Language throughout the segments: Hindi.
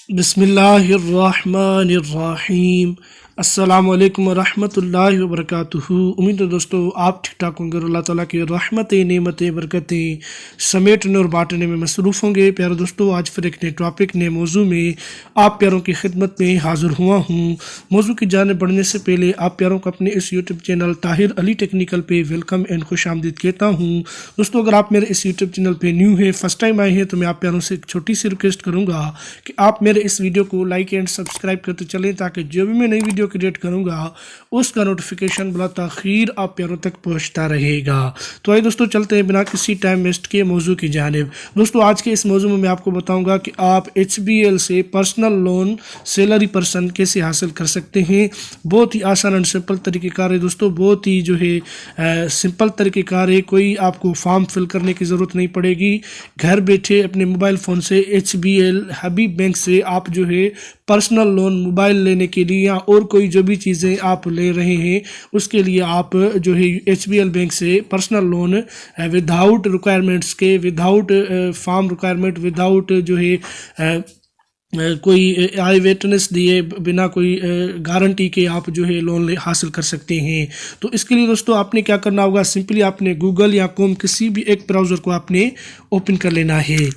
बिस्मिल्लाहिर्रहमानिर्रहीम। अस्सलामुअलैकुम वरहमतुल्लाहि वबरकातुहू। उम्मीद है दोस्तों आप ठीक ठाक होंगे और अल्लाह ताला की रहमतें नेमतें बरकतें समेटने और बांटने में मसरूफ़ होंगे। प्यारे दोस्तों, आज फिर एक नए टॉपिक नए मौजू में आप प्यारों की खिदमत में हाज़िर हुआ हूँ। मौजू की जाने बढ़ने से पहले आप प्यारों को अपने इस YouTube channel Tahir Ali technical पे वेलकम एंड खुश आमदीद कहता हूँ। दोस्तों, अगर आप मेरे इस यूट्यूब चैनल पे न्यू हैं, फर्स्ट टाइम आए हैं, तो मैं आप प्यारों से एक छोटी सी रिक्वेस्ट करूँगा कि आप मेरे इस वीडियो को लाइक एंड सब्सक्राइब करते चलें, ताकि जो भी मैं नई वीडियो क्रिएट करूँगा उसका नोटिफिकेशन बला ताख़ीर आप प्यारों तक पहुँचता रहेगा। तो आइए दोस्तों, चलते हैं बिना किसी टाइम वेस्ट के मौजू की जानिब। दोस्तों, आज के इस मौजू में मैं आपको बताऊँगा कि आप HBL से पर्सनल लोन सैलरी पर्सन कैसे हासिल कर सकते हैं। बहुत ही आसान एंड सिंपल तरीक़ेकार है दोस्तों, बहुत ही जो है सिंपल तरीक़ेकार है। कोई आपको फॉर्म फिल करने की ज़रूरत नहीं पड़ेगी। घर बैठे अपने मोबाइल फ़ोन से HBL हबीब बैंक से आप जो है पर्सनल लोन मोबाइल लेने के लिए या और कोई जो भी चीज़ें आप ले रहे हैं उसके लिए आप जो है HBL बैंक से पर्सनल लोन विदाउट रिक्वायरमेंट्स के, विदाउट फॉर्म रिक्वायरमेंट, विदाउट जो है कोई आई विटनेस दिए, बिना कोई गारंटी के आप जो है लोन हासिल कर सकते हैं। तो इसके लिए दोस्तों आपने क्या करना होगा, सिंपली आपने गूगल या क्रोम किसी भी एक ब्राउज़र को आपने ओपन कर लेना है।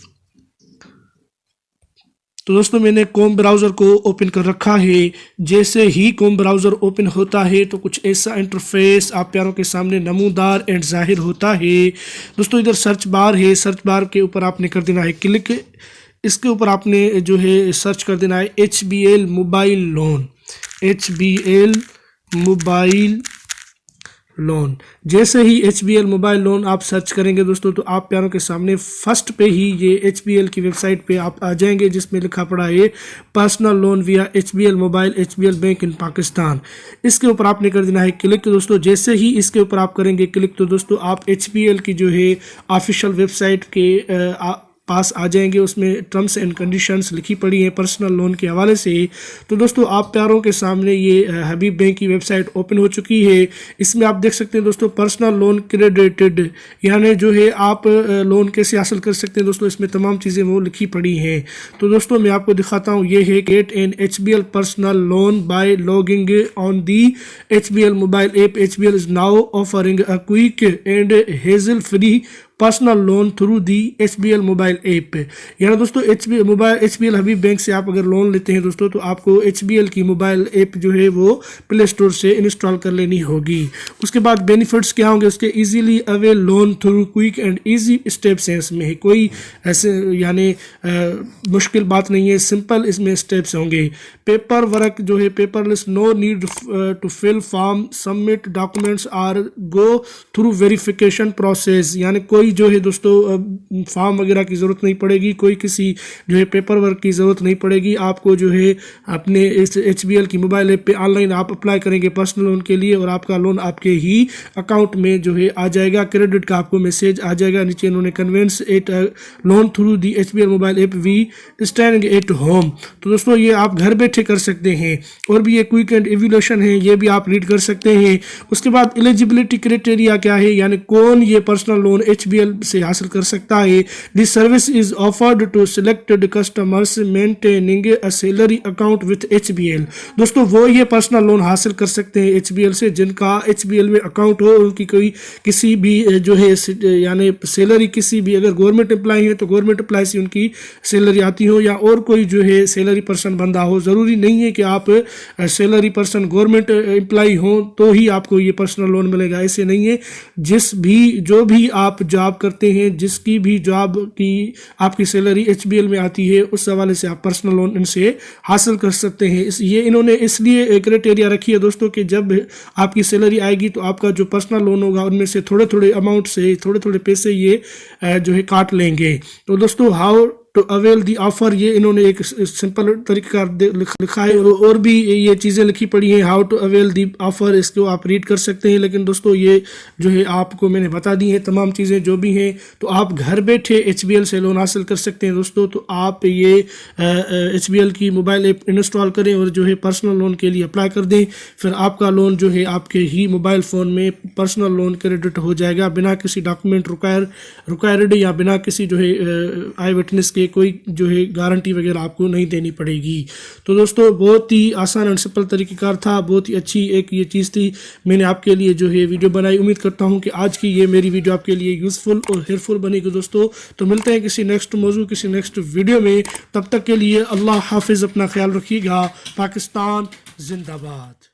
तो दोस्तों, मैंने क्रोम ब्राउज़र को ओपन कर रखा है। जैसे ही क्रोम ब्राउज़र ओपन होता है तो कुछ ऐसा इंटरफेस आप प्यारों के सामने नमूदार एंड जाहिर होता है। दोस्तों, इधर सर्च बार है, सर्च बार के ऊपर आपने कर देना है क्लिक। इसके ऊपर आपने जो है सर्च कर देना है HBL mobile loan, HBL mobile loan. जैसे ही HBL मोबाइल लोन आप सर्च करेंगे दोस्तों, तो आप प्यारों के सामने फर्स्ट पे ही ये HBL की वेबसाइट पे आप आ जाएंगे, जिसमें लिखा पड़ा है पर्सनल लोन विया HBL मोबाइल HBL बैंक इन पाकिस्तान। इसके ऊपर आपने कर देना है क्लिक। तो दोस्तों, जैसे ही इसके ऊपर आप करेंगे क्लिक, तो दोस्तों आप HBL की जो है ऑफिशियल वेबसाइट के पास आ जाएंगे। उसमें टर्म्स एंड कंडीशंस लिखी पड़ी हैं पर्सनल लोन के हवाले से। तो दोस्तों, आप प्यारों के सामने ये हबीब बैंक की वेबसाइट ओपन हो चुकी है। इसमें आप देख सकते हैं दोस्तों पर्सनल लोन क्रेडिटेड, यानी जो है आप लोन कैसे हासिल कर सकते हैं। दोस्तों, इसमें तमाम चीज़ें वो लिखी पड़ी हैं। तो दोस्तों, मैं आपको दिखाता हूँ। ये है get an HBL personal loan by logging on the HBL mobile app. HBL is now offering a quick and hazel free personal loan through the HBL mobile app. यानी दोस्तों HBL हबीब बैंक से आप अगर लोन लेते हैं दोस्तों, तो आपको HBL की मोबाइल ऐप जो है वो प्ले स्टोर से इंस्टॉल कर लेनी होगी। उसके बाद बेनिफिट्स क्या होंगे उसके, easily avail loan through quick and easy steps हैं। इसमें है कोई ऐसे यानी मुश्किल बात नहीं है, सिंपल इसमें स्टेप्स होंगे। पेपर वर्क जो है paperless, no need to fill form, submit documents or go through verification process. यानी कोई जो है दोस्तों फॉर्म वगैरह की ज़रूरत नहीं पड़ेगी, कोई किसी जो है पेपर वर्क की ज़रूरत नहीं पड़ेगी। आपको जो है अपने इस HBL की मोबाइल ऐप पे ऑनलाइन आप अप्लाई करेंगे पर्सनल लोन के लिए, और आपका लोन आपके ही अकाउंट में जो है आ जाएगा। क्रेडिट का आपको मैसेज आ जाएगा। नीचे इन्होंने conveyance at loan through the HBL mobile app we standing at home. तो दोस्तों, ये आप घर बैठे कर सकते हैं। और भी ये क्विक एंड एवोल्यूशन है, ये भी आप रीड कर सकते हैं। उसके बाद एलिजिबिलिटी क्राइटेरिया क्या है, यानी कौन ये पर्सनल लोन HBL से हासिल कर सकता है। This service is offered to selected customers maintaining a salary account with HBL। दोस्तों, वो ये पर्सनल लोन हासिल कर सकते हैं HBL से जिनका HBL में अकाउंट हो, उनकी कोई किसी भी जो है यानी सैलरी किसी भी, अगर गवर्नमेंट एम्प्लॉय है तो गवर्नमेंट एम्प्लॉय से उनकी सैलरी आती हो, या और कोई जो है सैलरी पर्सन बंदा हो। ज़रूरी नहीं है कि आप सैलरी पर्सन गवर्नमेंट एम्प्लॉय हो तो ही आपको ये पर्सनल लोन मिलेगा, ऐसे नहीं है। जो भी आप जॉब करते हैं, जिसकी भी जॉब की आपकी सैलरी HBL में आती है, उस हवाले से आप पर्सनल लोन इनसे हासिल कर सकते हैं। ये इन्होंने इसलिए क्राइटेरिया रखी है दोस्तों कि जब आपकी सैलरी आएगी तो आपका जो पर्सनल लोन होगा उनमें से थोड़े थोड़े अमाउंट से थोड़े थोड़े पैसे ये जो है काट लेंगे। तो दोस्तों, how to avail the offer, ये इन्होंने एक सिंपल तरीका लिखा है, और भी ये चीज़ें लिखी पड़ी हैं। How to avail the offer, इसको आप रीड कर सकते हैं। लेकिन दोस्तों, ये जो है आपको मैंने बता दी हैं तमाम चीज़ें जो भी हैं। तो आप घर बैठे HBL से लोन हासिल कर सकते हैं दोस्तों। तो आप ये HBL की मोबाइल ऐप इंस्टॉल करें और जो है पर्सनल लोन के लिए अप्लाई कर दें। फिर आपका लोन जो है आपके ही मोबाइल फ़ोन में पर्सनल लोन क्रेडिट हो जाएगा, बिना किसी डॉक्यूमेंट रिक्वायर्ड या बिना किसी जो है आई विटनेस के लिए कोई जो है गारंटी वगैरह आपको नहीं देनी पड़ेगी। तो दोस्तों बहुत ही आसान एंड सिंपल तरीक़ेकार था, बहुत ही अच्छी एक ये चीज़ थी, मैंने आपके लिए जो है वीडियो बनाई। उम्मीद करता हूँ कि आज की ये मेरी वीडियो आपके लिए यूज़फुल और हेल्पफुल बनेगी दोस्तों। तो मिलते हैं किसी नेक्स्ट मौजू, किसी नेक्स्ट वीडियो में, तब तक के लिए अल्लाह हाफिज़, अपना ख्याल रखिएगा। पाकिस्तान जिंदाबाद।